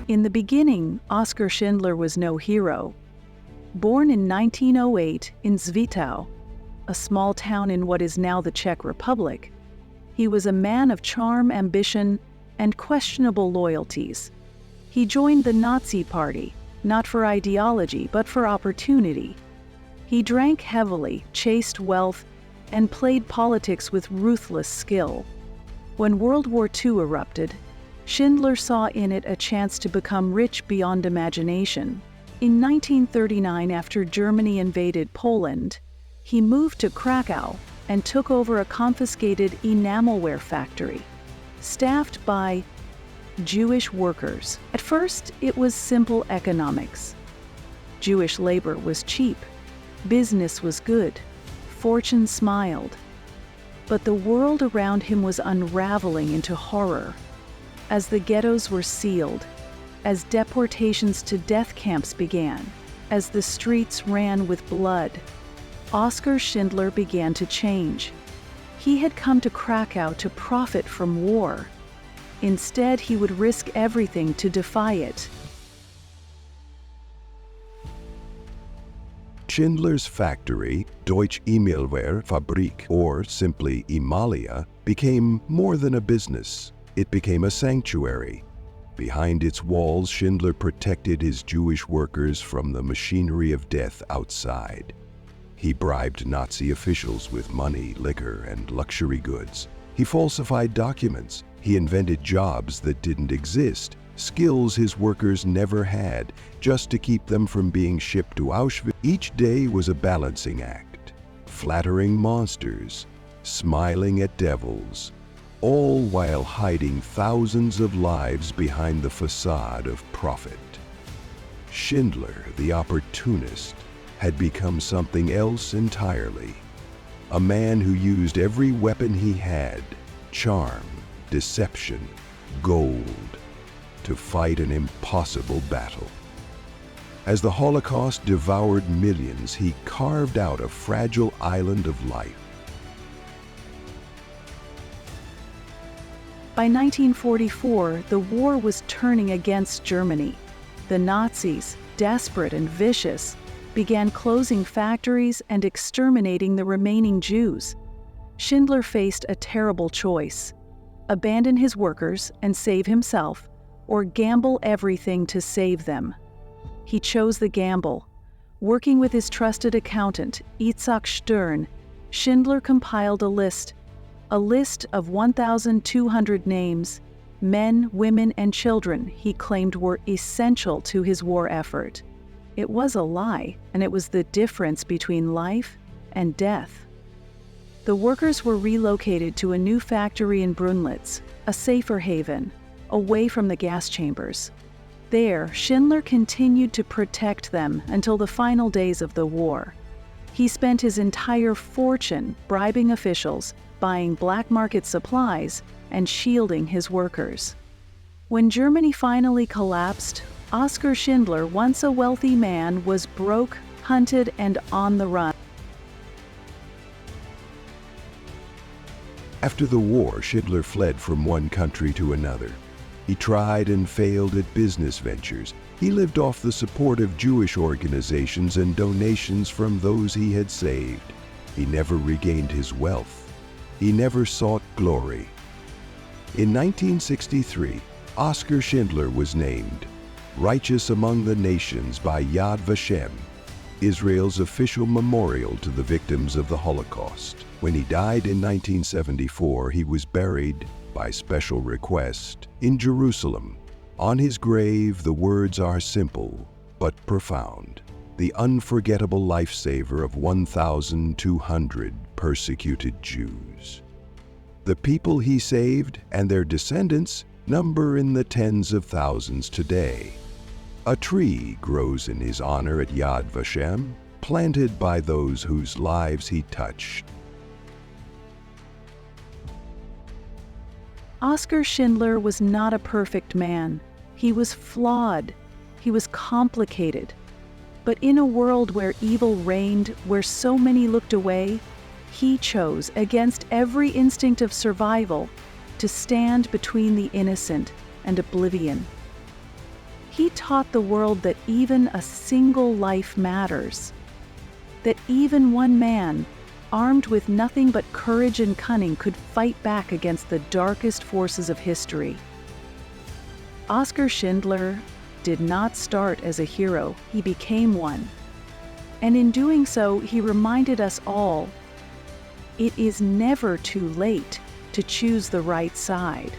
In the beginning, Oskar Schindler was no hero. Born in 1908 in Zwickau, a small town in what is now the Czech Republic, he was a man of charm, ambition, and questionable loyalties. He joined the Nazi Party, not for ideology, but for opportunity. He drank heavily, chased wealth, and played politics with ruthless skill. When World War II erupted, Schindler saw in it a chance to become rich beyond imagination. In 1939, after Germany invaded Poland, he moved to Krakow and took over a confiscated enamelware factory, staffed by Jewish workers. At first, it was simple economics. Jewish labor was cheap, business was good, fortune smiled. But the world around him was unraveling into horror. As the ghettos were sealed, as deportations to death camps began, as the streets ran with blood, Oskar Schindler began to change. He had come to Krakow to profit from war. Instead, he would risk everything to defy it. Schindler's factory, Deutsche Emelware Fabrik, or simply Emalia, became more than a business. It became a sanctuary. Behind its walls, Schindler protected his Jewish workers from the machinery of death outside. He bribed Nazi officials with money, liquor, and luxury goods. He falsified documents. He invented jobs that didn't exist, skills his workers never had, just to keep them from being shipped to Auschwitz. Each day was a balancing act, flattering monsters, smiling at devils, all while hiding thousands of lives behind the facade of profit. Schindler, the opportunist, had become something else entirely. A man who used every weapon he had, charm, deception, gold, to fight an impossible battle. As the Holocaust devoured millions, he carved out a fragile island of life. By 1944, the war was turning against Germany. The Nazis, desperate and vicious, began closing factories and exterminating the remaining Jews. Schindler faced a terrible choice: abandon his workers and save himself, or gamble everything to save them. He chose the gamble. Working with his trusted accountant, Itzhak Stern, Schindler compiled a list of 1,200 names, men, women, and children he claimed were essential to his war effort. It was a lie, and it was the difference between life and death. The workers were relocated to a new factory in Brunlitz, a safer haven, away from the gas chambers. There, Schindler continued to protect them until the final days of the war. He spent his entire fortune bribing officials, buying black market supplies, and shielding his workers. When Germany finally collapsed, Oskar Schindler, once a wealthy man, was broke, hunted, and on the run. After the war, Schindler fled from one country to another. He tried and failed at business ventures. He lived off the support of Jewish organizations and donations from those he had saved. He never regained his wealth. He never sought glory. In 1963, Oskar Schindler was named Righteous Among the Nations by Yad Vashem, Israel's official memorial to the victims of the Holocaust. When he died in 1974, he was buried, by special request, in Jerusalem. On his grave, the words are simple but profound: the unforgettable lifesaver of 1,200 persecuted Jews. The people he saved and their descendants number in the tens of thousands today. A tree grows in his honor at Yad Vashem, planted by those whose lives he touched. Oskar Schindler was not a perfect man. He was flawed. He was complicated. But in a world where evil reigned, where so many looked away, he chose, against every instinct of survival, to stand between the innocent and oblivion. He taught the world that even a single life matters, that even one man, armed with nothing but courage and cunning, could fight back against the darkest forces of history. Oskar Schindler did not start as a hero, he became one. And in doing so, he reminded us all, it is never too late to choose the right side.